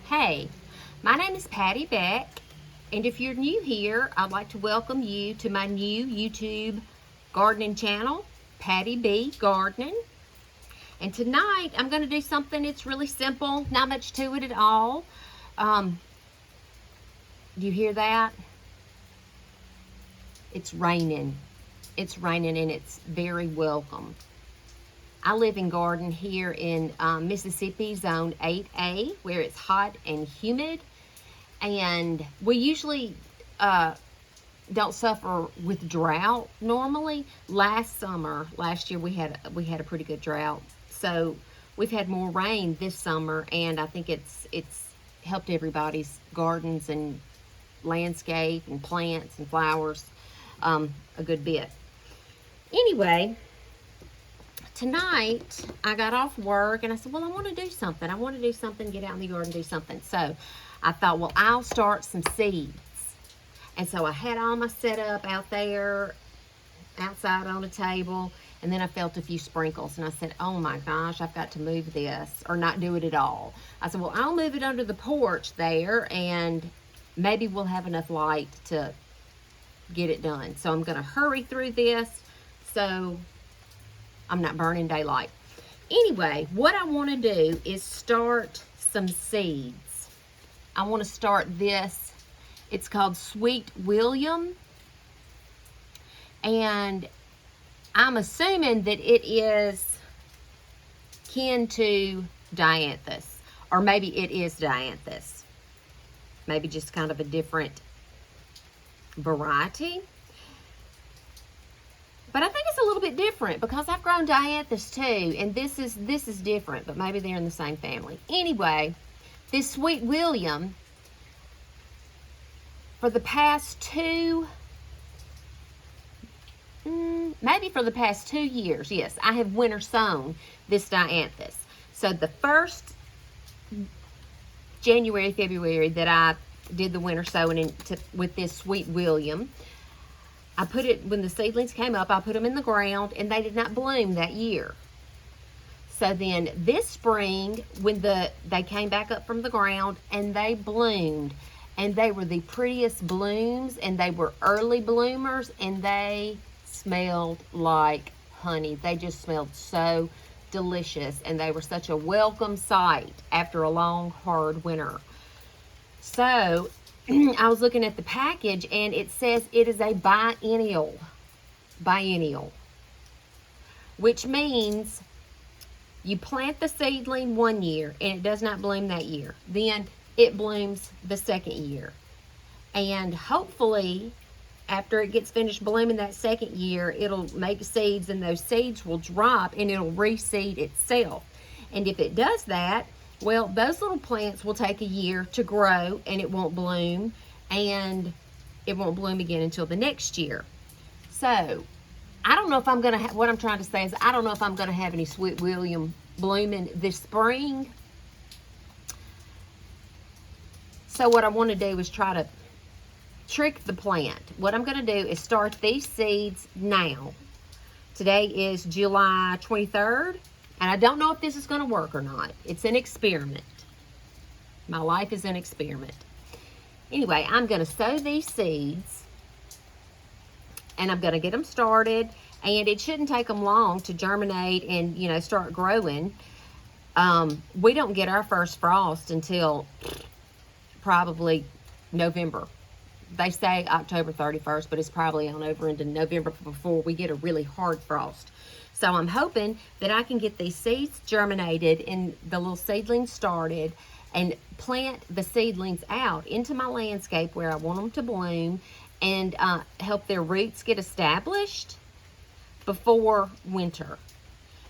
Hey, my name is Patty Beck, and if you're new here, I'd like to welcome you to my new YouTube gardening channel, Patty B Gardening. And tonight, I'm going to do something that's really simple, not much to it at all. Do you hear that? It's raining. It's raining, and it's very welcome. I live and garden here in Mississippi, Zone 8A, where it's hot and humid. And we usually don't suffer with drought normally. Last year, we had a pretty good drought. So we've had more rain this summer, and I think it's helped everybody's gardens and landscape and plants and flowers a good bit. Anyway, tonight I got off work and I said, well, I want to do something. I want to do something, get out in the yard and do something. So I thought, well, I'll start some seeds. And so I had all my setup out there, outside on a table, and then I felt a few sprinkles. And I said, oh my gosh, I've got to move this or not do it at all. I said, well, I'll move it under the porch there, and maybe we'll have enough light to get it done. So I'm going to hurry through this so I'm not burning daylight. Anyway, what I want to do is start some seeds. I want to start this. It's called Sweet William. And I'm assuming that it is kin to dianthus. Or maybe it is dianthus. Maybe just kind of a different variety. But I think it's a little bit different because I've grown dianthus too, and this is different, but maybe they're in the same family. Anyway, this Sweet William, for the past maybe for the past 2 years, yes, I have winter sown this dianthus. So the first January, February that I did the winter sowing with this Sweet William, I put it, when the seedlings came up, I put them in the ground, and they did not bloom that year. So then this spring, when they came back up from the ground, and they bloomed, and they were the prettiest blooms, and they were early bloomers, and they smelled like honey. They just smelled so delicious, and they were such a welcome sight after a long, hard winter. So I was looking at the package, and it says it is a biennial, which means you plant the seedling 1 year and it does not bloom that year. Then it blooms the second year. And hopefully, after it gets finished blooming that second year, it'll make seeds, and those seeds will drop and it'll reseed itself. And if it does that, well, those little plants will take a year to grow, and it won't bloom, and it won't bloom again until the next year. So I don't know if I'm going to have, what I'm trying to say is I don't know if I'm going to have any Sweet William blooming this spring. So what I want to do is try to trick the plant. What I'm going to do is start these seeds now. Today is July 23rd. And I don't know if this is going to work or not. It's an experiment. My life is an experiment. Anyway, I'm going to sow these seeds, and I'm going to get them started. And it shouldn't take them long to germinate and, start growing. We don't get our first frost until probably November. They say October 31st, but it's probably on over into November before we get a really hard frost. So I'm hoping that I can get these seeds germinated and the little seedlings started, and plant the seedlings out into my landscape where I want them to bloom, and help their roots get established before winter.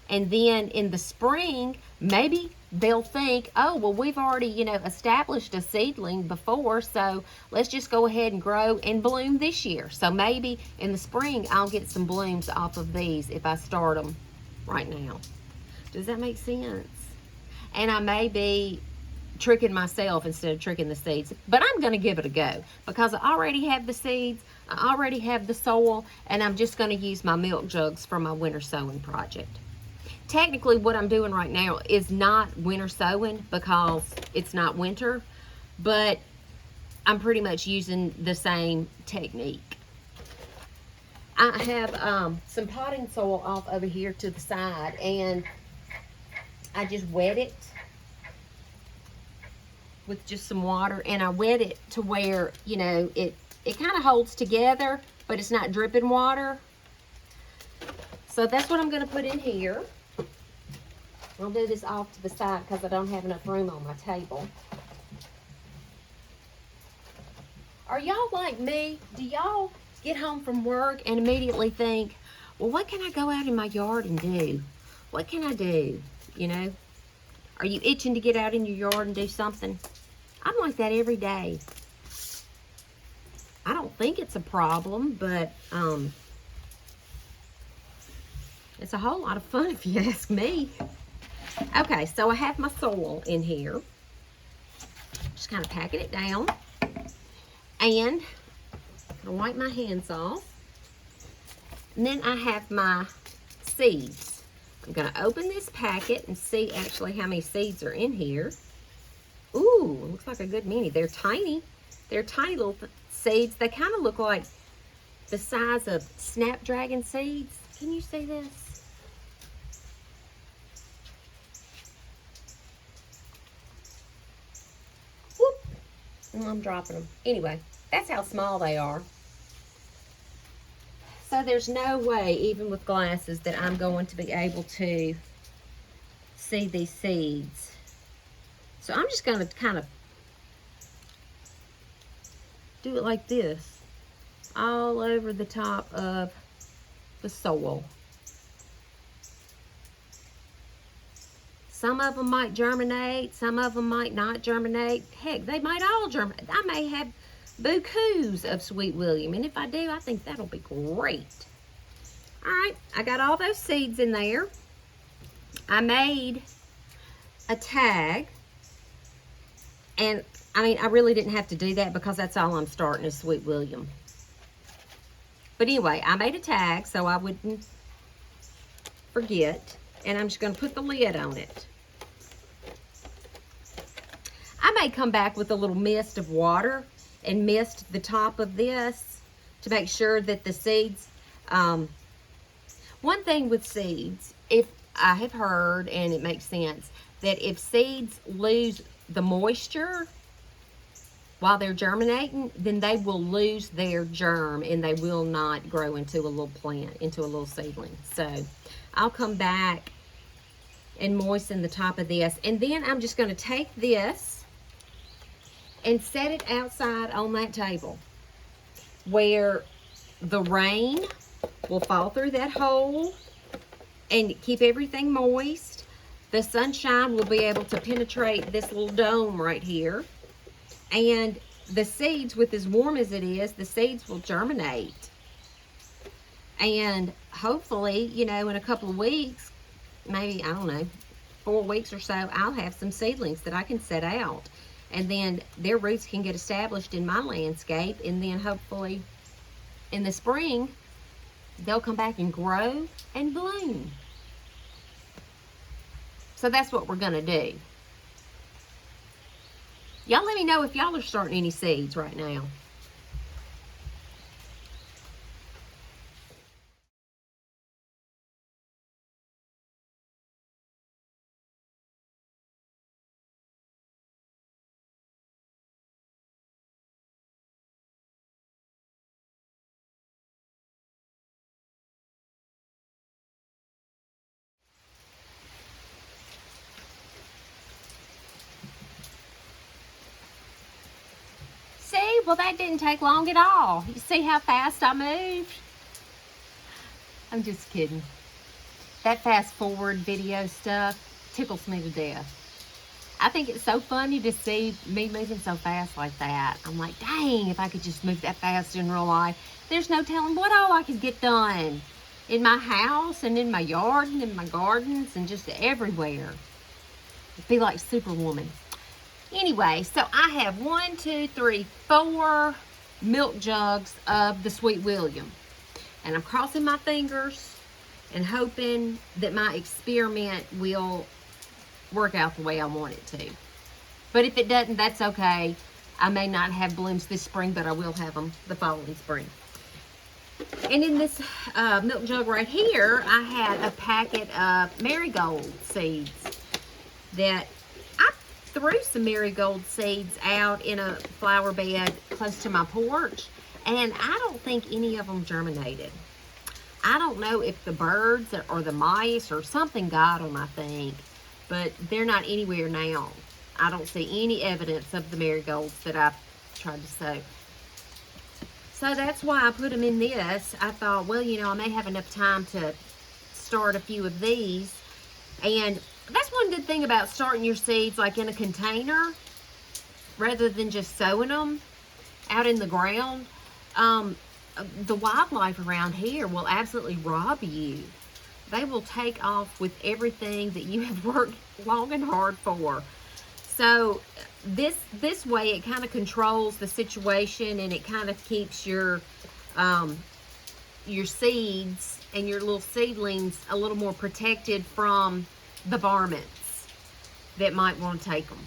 And then in the spring, maybe they'll think, oh, well, we've already, established a seedling before, so let's just go ahead and grow and bloom this year. So maybe in the spring, I'll get some blooms off of these if I start them right now. Does that make sense? And I may be tricking myself instead of tricking the seeds, but I'm going to give it a go because I already have the seeds, I already have the soil, and I'm just going to use my milk jugs for my winter sowing project. technically what I'm doing right now is not winter sowing because it's not winter, but I'm pretty much using the same technique. I have some potting soil off over here to the side, and I just wet it with just some water, and I wet it to where, you know, it kind of holds together, but it's not dripping water. So that's what I'm going to put in here. I'll do this off to the side because I don't have enough room on my table. Are y'all like me? Do y'all get home from work and immediately think, well, what can I go out in my yard and do? What can I do? You know? Are you itching to get out in your yard and do something? I'm like that every day. I don't think it's a problem, but it's a whole lot of fun if you ask me. Okay, so I have my soil in here. Just kind of packing it down. And I'm gonna wipe my hands off. And then I have my seeds. I'm gonna open this packet and see actually how many seeds are in here. Ooh, looks like a good many. They're tiny. They're tiny little seeds. They kind of look like the size of snapdragon seeds. Can you see this? Whoop. I'm dropping them. Anyway, that's how small they are. So there's no way, even with glasses, that I'm going to be able to see these seeds. So I'm just going to kind of do it like this, all over the top of the soil. Some of them might germinate, some of them might not germinate. Heck, they might all germinate. I may have bukus of Sweet William, and if I do, I think that'll be great. All right, I got all those seeds in there. I made a tag, and I mean, I really didn't have to do that because that's all I'm starting is Sweet William. But anyway, I made a tag so I wouldn't forget, and I'm just going to put the lid on it. I may come back with a little mist of water and mist the top of this to make sure that the seeds, one thing with seeds, if I have heard, and it makes sense, that if seeds lose the moisture while they're germinating, then they will lose their germ and they will not grow into a little plant, into a little seedling. So I'll come back and moisten the top of this, and then I'm just going to take this and set it outside on that table where the rain will fall through that hole and keep everything moist. The sunshine will be able to penetrate this little dome right here, and the seeds, with as warm as it is, the seeds will germinate. And hopefully, you know, in a couple of weeks, maybe, I don't know, 4 weeks or so, I'll have some seedlings that I can set out. And then their roots can get established in my landscape, and then hopefully in the spring, they'll come back and grow and bloom. So that's what we're gonna do. Y'all let me know if y'all are starting any seeds right now. See, well, that didn't take long at all. You see how fast I moved? I'm just kidding. That fast forward video stuff tickles me to death. I think it's so funny to see me moving so fast like that. I'm like, dang, if I could just move that fast in real life, there's no telling what all I could get done in my house and in my yard and in my gardens and just everywhere. It'd be like Superwoman. Anyway, so I have 1, 2, 3, 4 milk jugs of the Sweet William. And I'm crossing my fingers and hoping that my experiment will work out the way I want it to. But if it doesn't, that's okay. I may not have blooms this spring, but I will have them the following spring. And in this milk jug right here, I had a packet of marigold seeds that I threw some marigold seeds out in a flower bed close to my porch, and I don't think any of them germinated. I don't know if the birds or the mice or something got them, I think, but they're not anywhere now. I don't see any evidence of the marigolds that I tried to sow. So that's why I put them in this. I thought, well, you know, I may have enough time to start a few of these. And that's one good thing about starting your seeds like in a container rather than just sowing them out in the ground. The wildlife around here will absolutely rob you. They will take off with everything that you have worked long and hard for. So this way it kind of controls the situation, and it kind of keeps your seeds and your little seedlings a little more protected from the varmints that might want to take them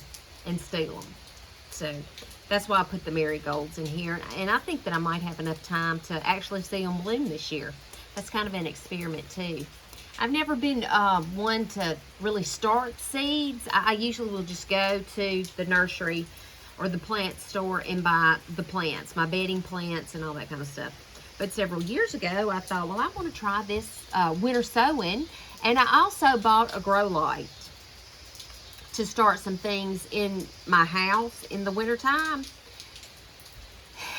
and steal them. So that's why I put the marigolds in here, and I think that I might have enough time to actually see them bloom this year. That's kind of an experiment too. I've never been one to really start seeds. I usually will just go to the nursery or the plant store and buy the plants, my bedding plants and all that kind of stuff. But several years ago, I thought, well, I want to try this winter sowing. And I also bought a grow light to start some things in my house in the wintertime.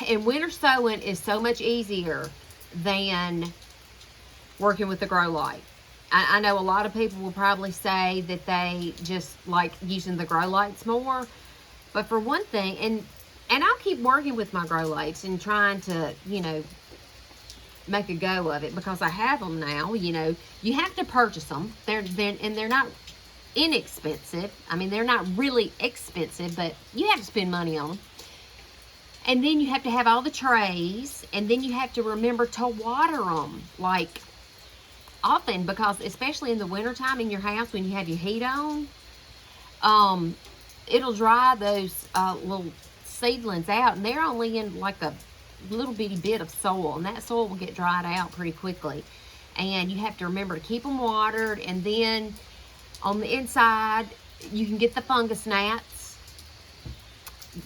And winter sowing is so much easier than working with the grow light. I know a lot of people will probably say that they just like using the grow lights more. But for one thing, and I'll keep working with my grow lights and trying to, you know, make a go of it because I have them now. You know, you have to purchase them. They're not inexpensive. I mean, they're not really expensive, but you have to spend money on them. And then you have to have all the trays, and then you have to remember to water them, like, often, because especially in the wintertime in your house when you have your heat on, it'll dry those little seedlings out, and they're only in like a little bitty bit of soil, and that soil will get dried out pretty quickly. And you have to remember to keep them watered, and then on the inside you can get the fungus gnats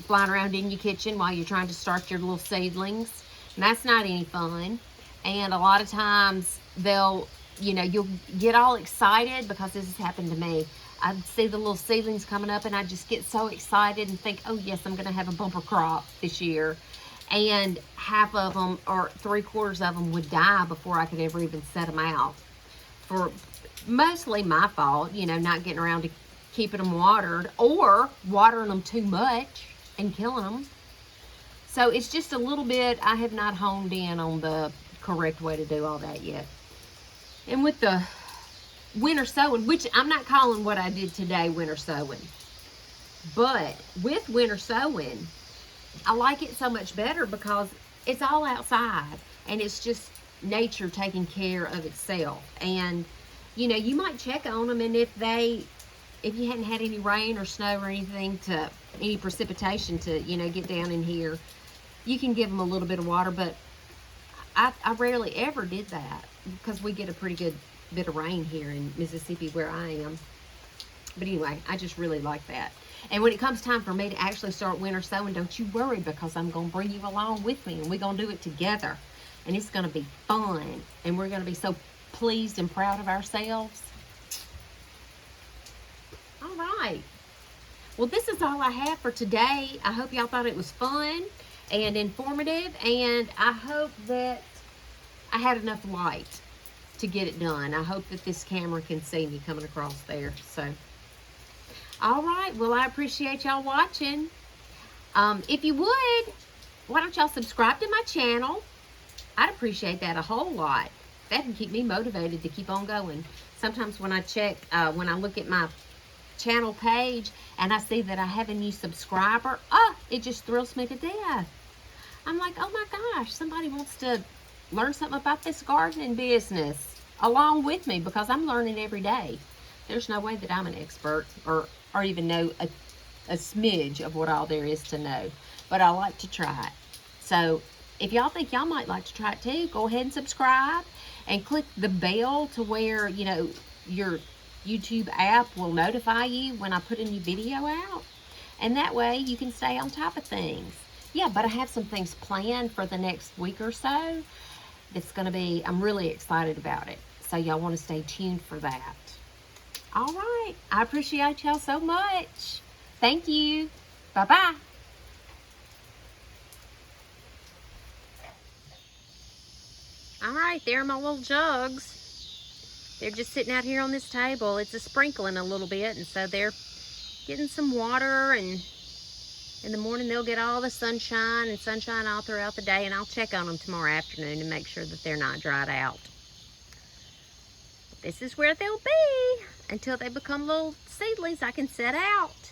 flying around in your kitchen while you're trying to start your little seedlings, and that's not any fun. And a lot of times they'll, you know, you'll get all excited because this has happened to me. I see the little seedlings coming up and I just get so excited and think, oh yes, I'm going to have a bumper crop this year. And half of them or 3/4 of them would die before I could ever even set them out. For mostly my fault, you know, not getting around to keeping them watered or watering them too much and killing them. So it's just a little bit, I have not honed in on the correct way to do all that yet. And with the winter sowing, which I'm not calling what I did today winter sowing, but with winter sowing, I like it so much better because it's all outside and it's just nature taking care of itself. And, you know, you might check on them, and if you hadn't had any rain or snow or anything any precipitation to, you know, get down in here, you can give them a little bit of water, but I rarely ever did that because we get a pretty good bit of rain here in Mississippi where I am. But anyway, I just really like that. And when it comes time for me to actually start winter sowing, don't you worry, because I'm going to bring you along with me, and we're going to do it together. And it's going to be fun, and we're going to be so pleased and proud of ourselves. All right. Well, this is all I have for today. I hope y'all thought it was fun and informative, and I hope that I had enough light to get it done. I hope that this camera can see me coming across there. So, all right. Well, I appreciate y'all watching. If you would, why don't y'all subscribe to my channel? I'd appreciate that a whole lot. That can keep me motivated to keep on going. Sometimes when I check, when I look at my channel page and I see that I have a new subscriber, it just thrills me to death. I'm like, oh my gosh, somebody wants to learn something about this gardening business. along with me because I'm learning every day. There's no way that I'm an expert or even know a smidge of what all there is to know. But I like to try it. So if y'all think y'all might like to try it too, go ahead and subscribe and click the bell to where, you know, your YouTube app will notify you when I put a new video out. And that way you can stay on top of things. Yeah, but I have some things planned for the next week or so. It's going to be, I'm really excited about it. So y'all want to stay tuned for that. All right. I appreciate y'all so much. Thank you. Bye-bye. All right, there are my little jugs. They're just sitting out here on this table. It's a sprinkling a little bit, and so they're getting some water, and in the morning they'll get all the sunshine and sunshine all throughout the day, and I'll check on them tomorrow afternoon to make sure that they're not dried out. This is where they'll be until they become little seedlings I can set out.